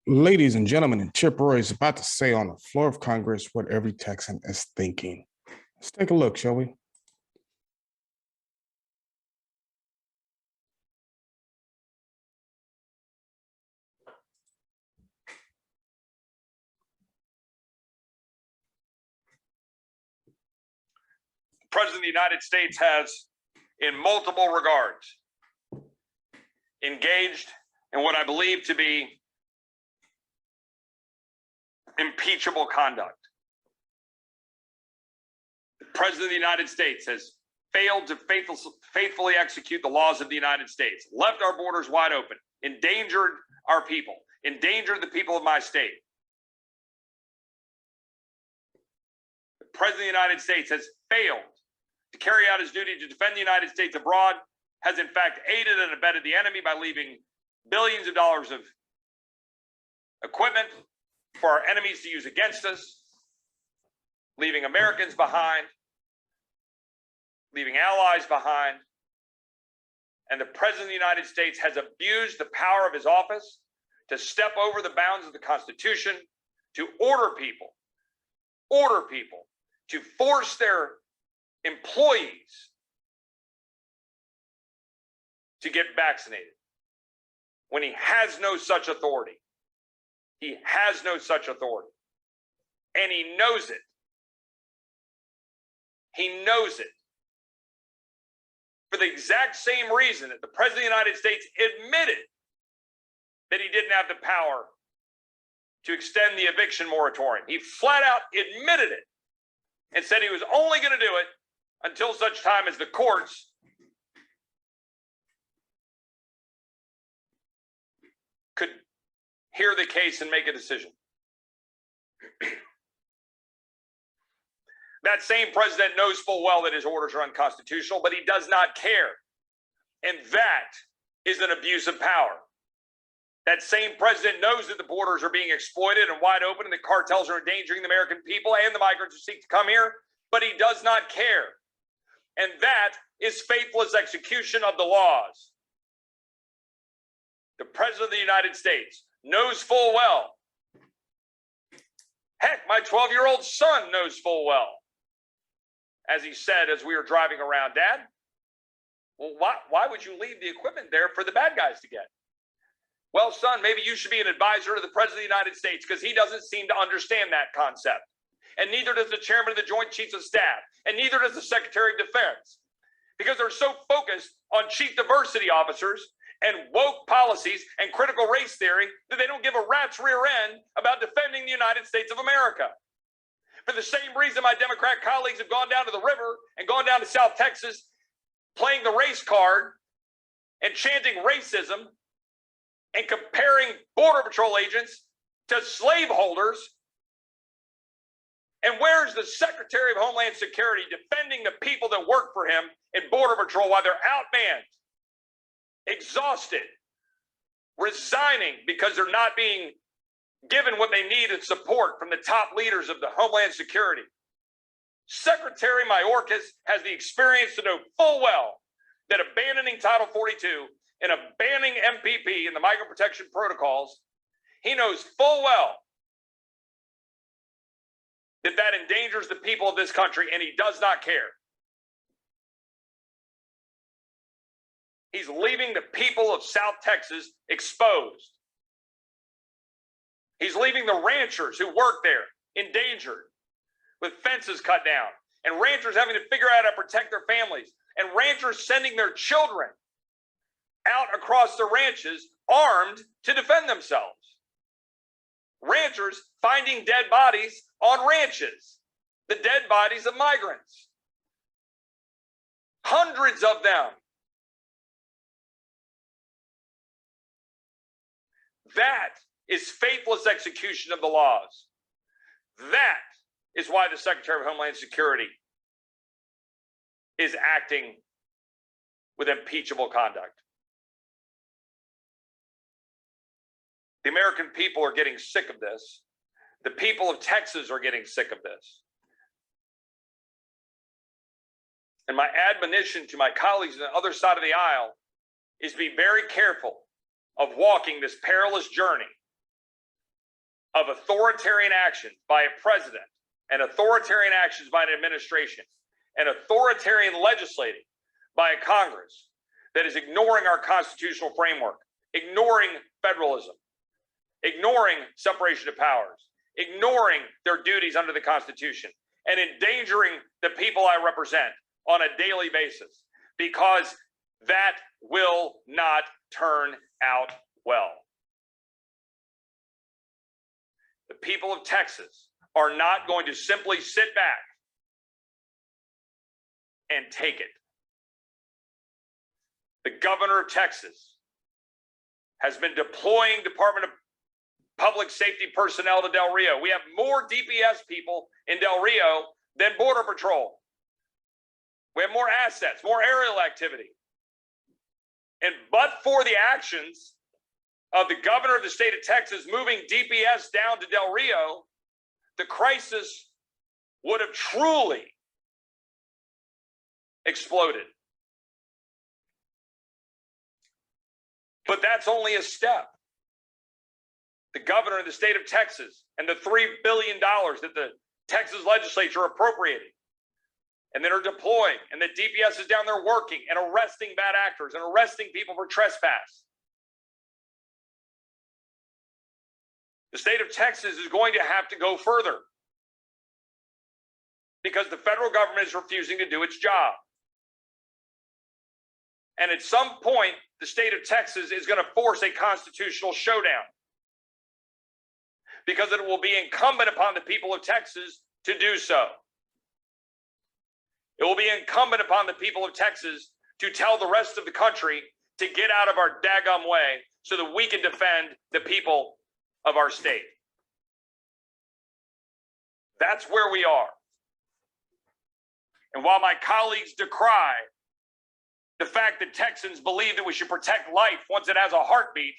Ladies and gentlemen, and Chip Roy is about to say on the floor of Congress what every Texan is thinking. Let's take a look, shall we? The President of the United States has, in multiple regards, engaged in what I believe to be impeachable conduct. The President of the United States has failed to faithfully execute the laws of the United States, left our borders wide open, endangered our people, endangered the people of my state. The President of the United States has failed to carry out his duty to defend the United States abroad, has in fact aided and abetted the enemy by leaving billions of dollars of equipment for our enemies to use against us, leaving Americans behind, leaving allies behind. And the President of the United States has abused the power of his office to step over the bounds of the Constitution, to order people to force their employees to get vaccinated when he has no such authority. He has no such authority. And he knows it. He knows it. For the exact same reason that the President of the United States admitted that he didn't have the power to extend the eviction moratorium. He flat out admitted it and said he was only going to do it until such time as the courts could hear the case and make a decision. That same president knows full well that his orders are unconstitutional, but he does not care. And that is an abuse of power. That same president knows that the borders are being exploited and wide open and the cartels are endangering the American people and the migrants who seek to come here, but he does not care. And that is faithless execution of the laws. The President of the United States knows full well. Heck, my 12-year-old son knows full well. As he said as we were driving around, Dad, well, why would you leave the equipment there for the bad guys to get? Well, son, maybe you should be an advisor to the President of the United States because he doesn't seem to understand that concept. And neither does the chairman of the Joint Chiefs of Staff, and neither does the Secretary of Defense, because they're so focused on chief diversity officers and woke policies and critical race theory that they don't give a rat's rear end about defending the United States of America. For the same reason my Democrat colleagues have gone down to the river and gone down to South Texas playing the race card and chanting racism and comparing Border Patrol agents to slaveholders. And where's the Secretary of Homeland Security defending the people that work for him in Border Patrol while they're outmanned, exhausted, resigning because they're not being given what they need and support from the top leaders of the Homeland Security? Secretary Mayorkas has the experience to know full well that abandoning Title 42 and abandoning MPP and the migrant protection protocols, he knows full well that that endangers the people of this country, and he does not care. He's leaving the people of South Texas exposed. He's leaving the ranchers who work there endangered with fences cut down, and ranchers having to figure out how to protect their families, and ranchers sending their children out across the ranches armed to defend themselves. Ranchers finding dead bodies on ranches, the dead bodies of migrants. Hundreds of them. That is faithless execution of the laws. That is why the Secretary of Homeland Security is acting with impeachable conduct. The American people are getting sick of this. The people of Texas are getting sick of this. And my admonition to my colleagues on the other side of the aisle is be very careful of walking this perilous journey of authoritarian actions by a president and authoritarian actions by an administration and authoritarian legislating by a Congress that is ignoring our constitutional framework, ignoring federalism, ignoring separation of powers, ignoring their duties under the Constitution, and endangering the people I represent on a daily basis, because that will not turn out well. The people of Texas are not going to simply sit back and take it. The governor of Texas has been deploying Department of Public Safety personnel to Del Rio. We have more DPS people in Del Rio than Border Patrol. We have more assets, more aerial activity. And but for the actions of the governor of the state of Texas moving DPS down to Del Rio, the crisis would have truly exploded. But that's only a step. The governor of the state of Texas and the $3 billion that the Texas legislature appropriated and that are deploying, and the DPS is down there working and arresting bad actors and arresting people for trespass. The state of Texas is going to have to go further because the federal government is refusing to do its job. And at some point, the state of Texas is going to force a constitutional showdown, because it will be incumbent upon the people of Texas to do so. It will be incumbent upon the people of Texas to tell the rest of the country to get out of our daggum way so that we can defend the people of our state. That's where we are. And while my colleagues decry the fact that Texans believe that we should protect life once it has a heartbeat,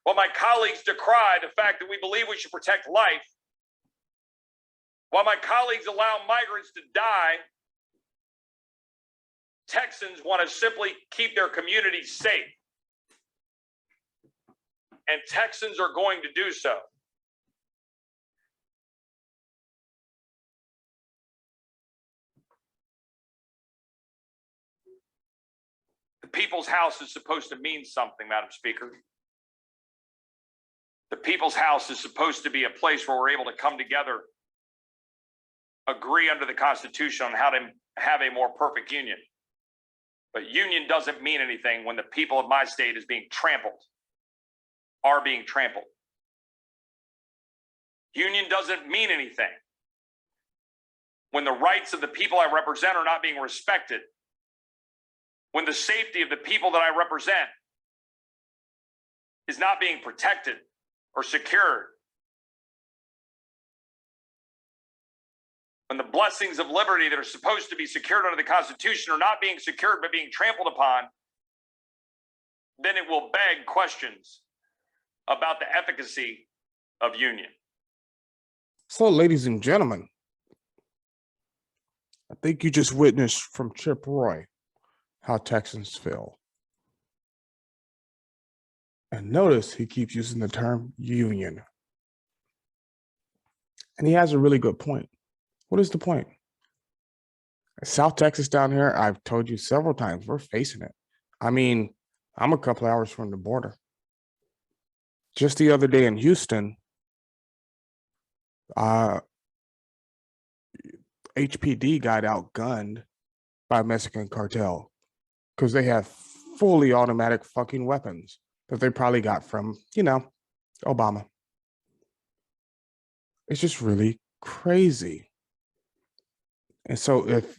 while my colleagues decry the fact that we believe we should protect life, while my colleagues allow migrants to die, Texans want to simply keep their communities safe. And Texans are going to do so. The People's House is supposed to mean something, Madam Speaker. The People's House is supposed to be a place where we're able to come together, agree under the Constitution on how to have a more perfect union. But union doesn't mean anything when the people of my state is being trampled, are being trampled. Union doesn't mean anything when the rights of the people I represent are not being respected, when the safety of the people that I represent is not being protected or secured, when the blessings of liberty that are supposed to be secured under the Constitution are not being secured but being trampled upon, then it will beg questions about the efficacy of union. So, ladies and gentlemen, I think you just witnessed from Chip Roy how Texans feel. And notice he keeps using the term union. And he has a really good point. What is the point? South Texas down here, I've told you several times, we're facing it. I mean, I'm a couple hours from the border. Just the other day in Houston, HPD got outgunned by a Mexican cartel because they have fully automatic fucking weapons that they probably got from, Obama. It's just really crazy. And so if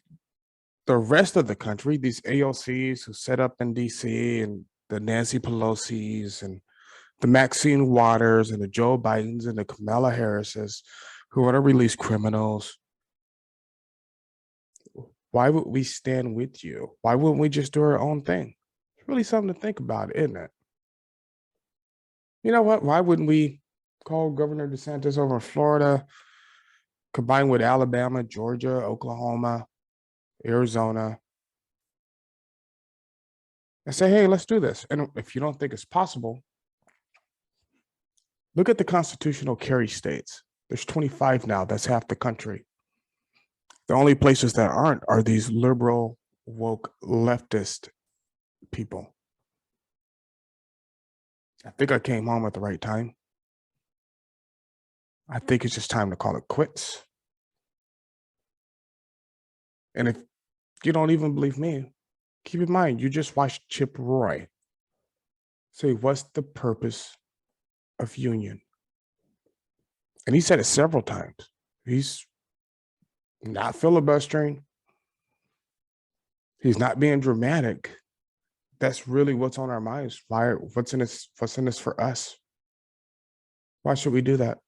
the rest of the country, these AOCs who set up in DC and the Nancy Pelosi's and the Maxine Waters and the Joe Bidens and the Kamala Harrises who want to release criminals, why would we stand with you? Why wouldn't we just do our own thing? It's really something to think about, isn't it? You know what? Why wouldn't we call Governor DeSantis over in Florida, combine with Alabama, Georgia, Oklahoma, Arizona, and say, hey, let's do this. And if you don't think it's possible, Look at the constitutional carry states. There's 25 now. That's half the country. The only places that aren't are these liberal, woke, leftist people. I think I came home at the right time. I think it's just time to call it quits. And if you don't even believe me, keep in mind, you just watched Chip Roy say, what's the purpose of union? And he said it several times. He's not filibustering. He's not being dramatic. That's really what's on our minds. Why? What's in this for us? Why should we do that?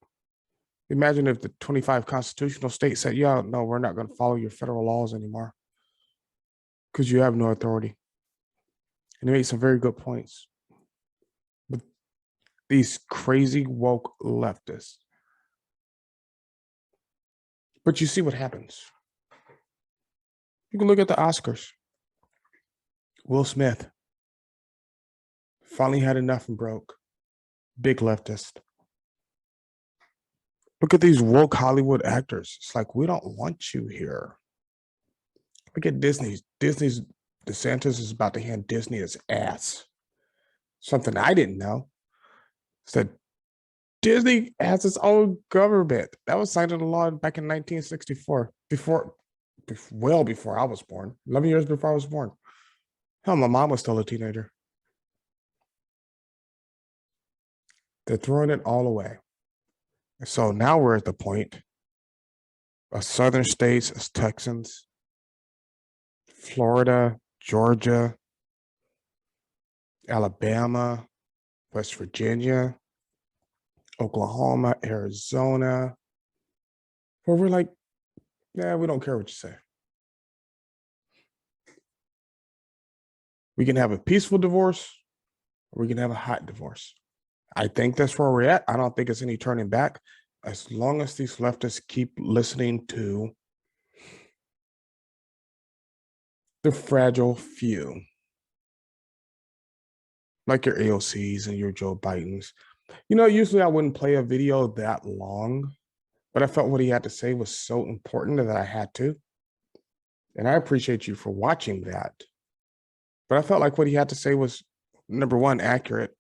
Imagine if the 25 constitutional states said, yeah, no, we're not going to follow your federal laws anymore because you have no authority. And he made some very good points. But these crazy woke leftists. But you see what happens. You can look at the Oscars. Will Smith finally had enough and broke. Big leftist. Look at these woke Hollywood actors. It's like, we don't want you here. Look at Disney. Disney's DeSantis is about to hand Disney his ass. Something I didn't know is that Disney has its own government. That was signed into law back in 1964, well before I was born, 11 years before I was born. Hell, my mom was still a teenager. They're throwing it all away. So now we're at the point of southern states as Texans, Florida, Georgia, Alabama, West Virginia, Oklahoma, Arizona, where we're like, yeah, we don't care what you say. We can have a peaceful divorce, or we can have a hot divorce. I think that's where we're at. I don't think it's any turning back. As long as these leftists keep listening to the fragile few, like your AOCs and your Joe Bidens. You know, usually I wouldn't play a video that long, but I felt what he had to say was so important that I had to. And I appreciate you for watching that. But I felt like what he had to say was, number one, accurate.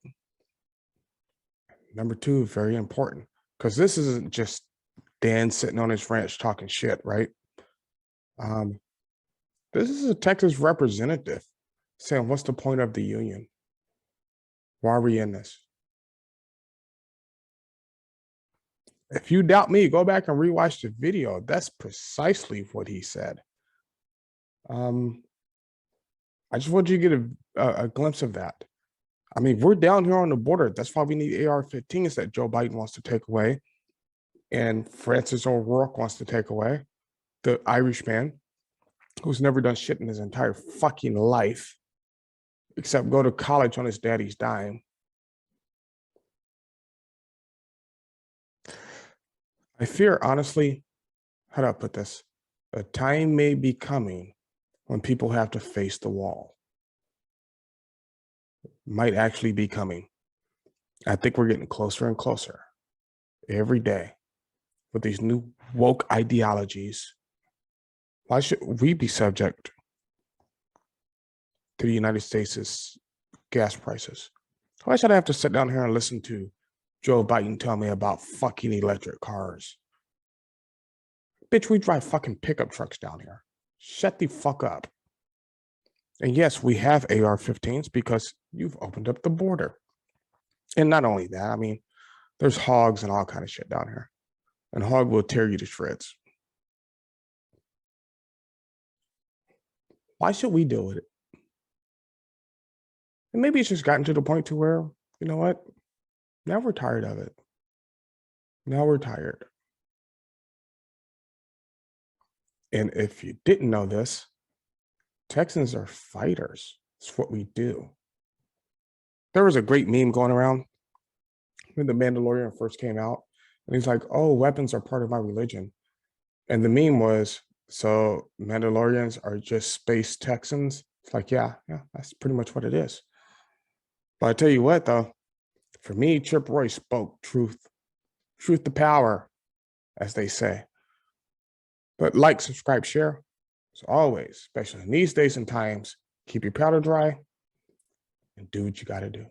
Number two, very important. Because this isn't just Dan sitting on his ranch talking shit, right? This is a Texas representative saying, what's the point of the union? Why are we in this? If you doubt me, go back and rewatch the video. That's precisely what he said. I just want you to get a glimpse of that. I mean, we're down here on the border. That's why we need AR-15s that Joe Biden wants to take away. And Francis O'Rourke wants to take away. The Irishman who's never done shit in his entire fucking life, except go to college on his daddy's dime. I fear, honestly, how do I put this? A time may be coming when people have to face the wall. Might actually be coming. I think we're getting closer and closer every day with these new woke ideologies. Why should we be subject to the United States' gas prices? Why should I have to sit down here and listen to Joe Biden tell me about fucking electric cars? Bitch, we drive fucking pickup trucks down here. Shut the fuck up. And yes, we have AR-15s because you've opened up the border. And not only that, I mean, there's hogs and all kind of shit down here. And hog will tear you to shreds. Why should we deal with it? And maybe it's just gotten to the point to where, you know what? Now we're tired of it. Now we're tired. And if you didn't know this, Texans are fighters. It's what we do. There was a great meme going around when The Mandalorian first came out. And he's like, oh, weapons are part of my religion. And the meme was, so Mandalorians are just space Texans? It's like, yeah, that's pretty much what it is. But I tell you what, though, For me, Chip Roy spoke truth to power, as they say. But like, subscribe, share. As always, especially in these days and times, keep your powder dry and do what you got to do.